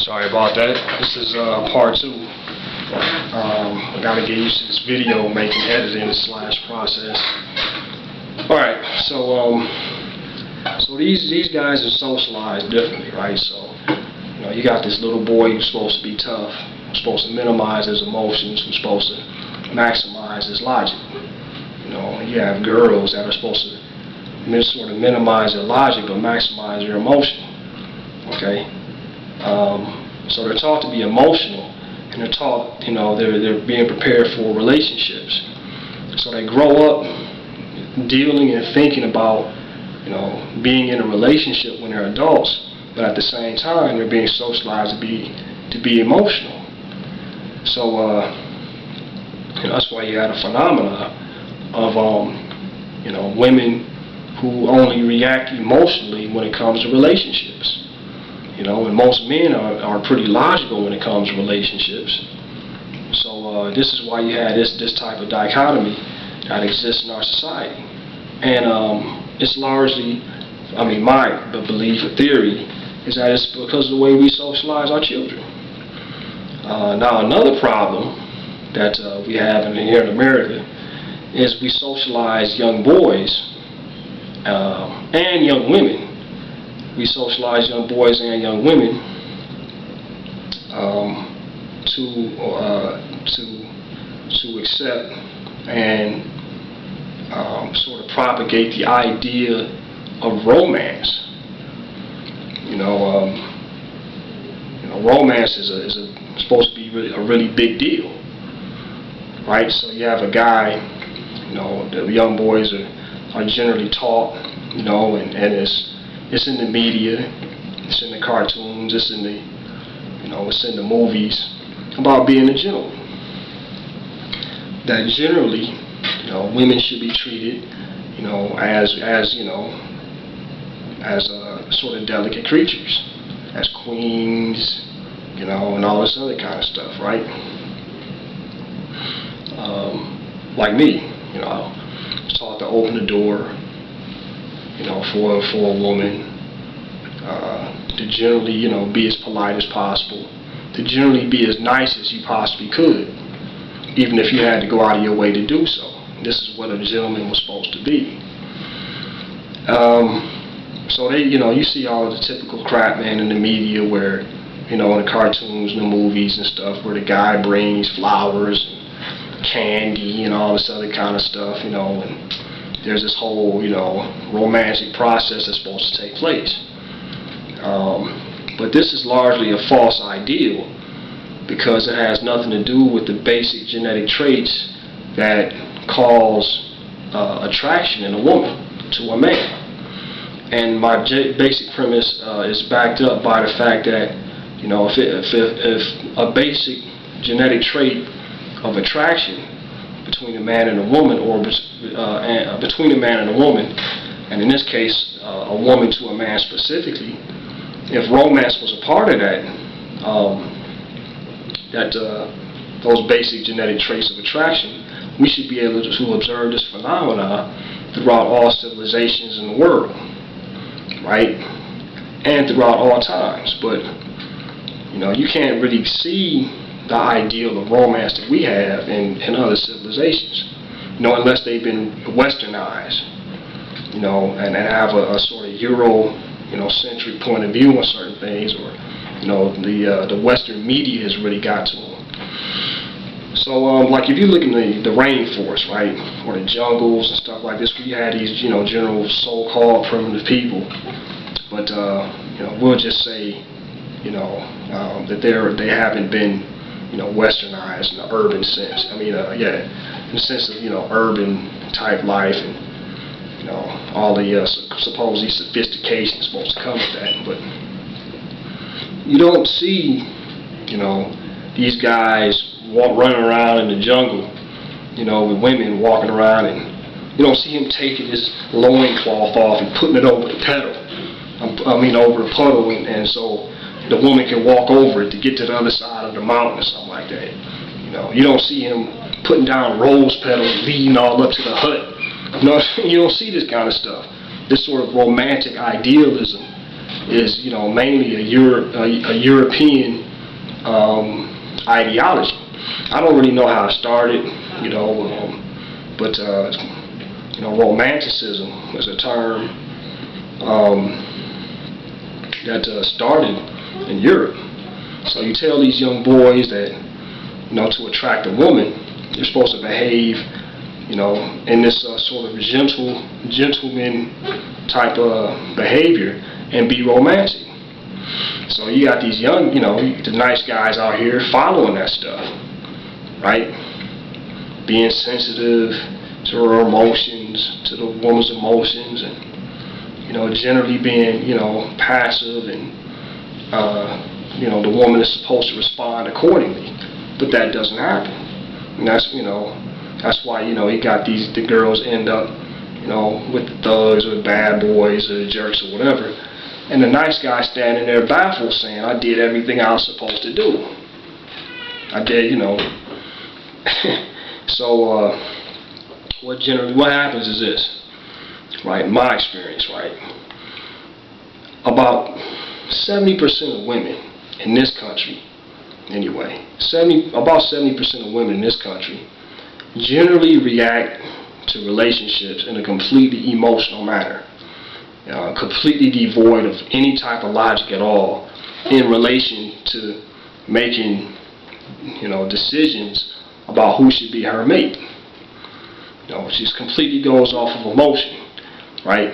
Sorry about that. This is part 2. I gotta get used to this video making, editing / process. Alright, so these guys are socialized differently, right? So, you got this little boy who's supposed to be tough, who's supposed to minimize his emotions, who's supposed to maximize his logic. You have girls that are supposed to sort of minimize their logic but maximize their emotion. Okay? So they're taught to be emotional, and they're taught, they're being prepared for relationships. So they grow up dealing and thinking about, being in a relationship when they're adults, but at the same time they're being socialized to be emotional. So that's why you had a phenomena of women who only react emotionally when it comes to relationships. And most men are pretty logical when it comes to relationships. So this is why you had this type of dichotomy that exists in our society. And it's largely, my belief or theory is that it's because of the way we socialize our children. Now another problem that we have here in America is we socialize young boys and young women. We socialize young boys and young women to accept and sort of propagate the idea of romance. Romance is supposed to be a really big deal, right? So you have a guy, the young boys are generally taught, and it's in the media, it's in the cartoons, it's in the movies about being a gentleman. That generally, women should be treated, as sort of delicate creatures, as queens, and all this other kind of stuff, right? Like me, I was taught to open the door, for a woman, to generally, be as polite as possible, to generally be as nice as you possibly could, even if you had to go out of your way to do so. This is what a gentleman was supposed to be. So they, you see all of the typical crap, man, in the media where, in the cartoons and the movies and stuff, where the guy brings flowers and candy and all this other kind of stuff, and there's this whole, romantic process that's supposed to take place. But this is largely a false ideal because it has nothing to do with the basic genetic traits that cause attraction in a woman to a man. And my basic premise is backed up by the fact that, if a basic genetic trait of attraction between a man and a woman, or between a man and a woman, and in this case a woman to a man specifically, if romance was a part of that, those basic genetic traits of attraction, we should be able to observe this phenomena throughout all civilizations in the world, right? And throughout all times. But you can't really see the ideal of romance that we have in other civilizations, unless they've been westernized, and have a sort of Euro-centric point of view on certain things, or the Western media has really got to them. So like if you look in the rainforest, right, or the jungles and stuff like this, where you had these general so-called primitive people, but we'll just say that they haven't been westernized in the urban sense. In the sense of urban type life, and all the supposedly sophistication is supposed to come with that. But you don't see these guys running around in the jungle, with women walking around, and you don't see him taking his loincloth off and putting it over the pedal. Over a puddle, and so the woman can walk over it to get to the other side of the mountain or something like that. You don't see him putting down rose petals, leading all up to the hut. You don't see this kind of stuff. This sort of romantic idealism is, mainly a European ideology. I don't really know how it started, but romanticism is a term that started in Europe. So you tell these young boys that, to attract a woman, you're supposed to behave, in this sort of gentleman type of behavior and be romantic. So you got these young, the nice guys out here following that stuff, right? Being sensitive to her emotions, to the woman's emotions, and generally being, passive, and the woman is supposed to respond accordingly, but that doesn't happen, and that's why you got the girls end up, with the thugs or the bad boys or the jerks or whatever, and the nice guy standing there baffled, saying, "I did everything I was supposed to do. I did, So what happens is this, right? In my experience, right? About 70% of women in this country, anyway, about 70% of women in this country generally react to relationships in a completely emotional manner, completely devoid of any type of logic at all in relation to making, decisions about who should be her mate. She just completely goes off of emotion, right?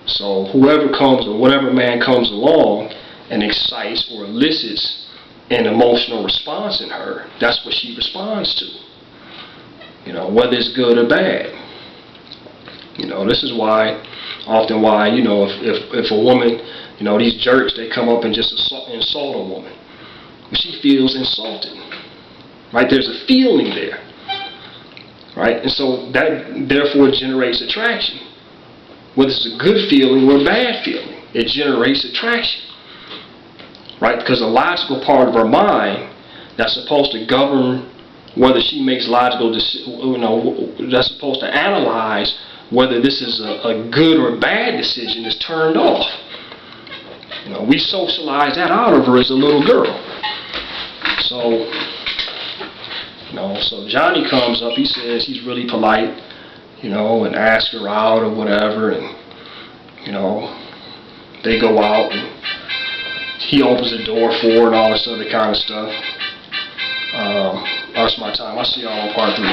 So whoever comes or whatever man comes along and excites or elicits an emotional response in her, that's what she responds to. Whether it's good or bad. This is why, if a woman, these jerks, they come up and just insult a woman. She feels insulted, right? There's a feeling there, right? And so that therefore generates attraction. Whether it's a good feeling or a bad feeling, it generates attraction, right? Because the logical part of her mind that's supposed to govern whether she makes logical decisions, that's supposed to analyze whether this is a good or bad decision, is turned off. We socialized that out of her as a little girl. So, so Johnny comes up, he says he's really polite, and asks her out or whatever, and, they go out, and he opens the door for her and all this other kind of stuff. That's my time. I'll see y'all on part 3.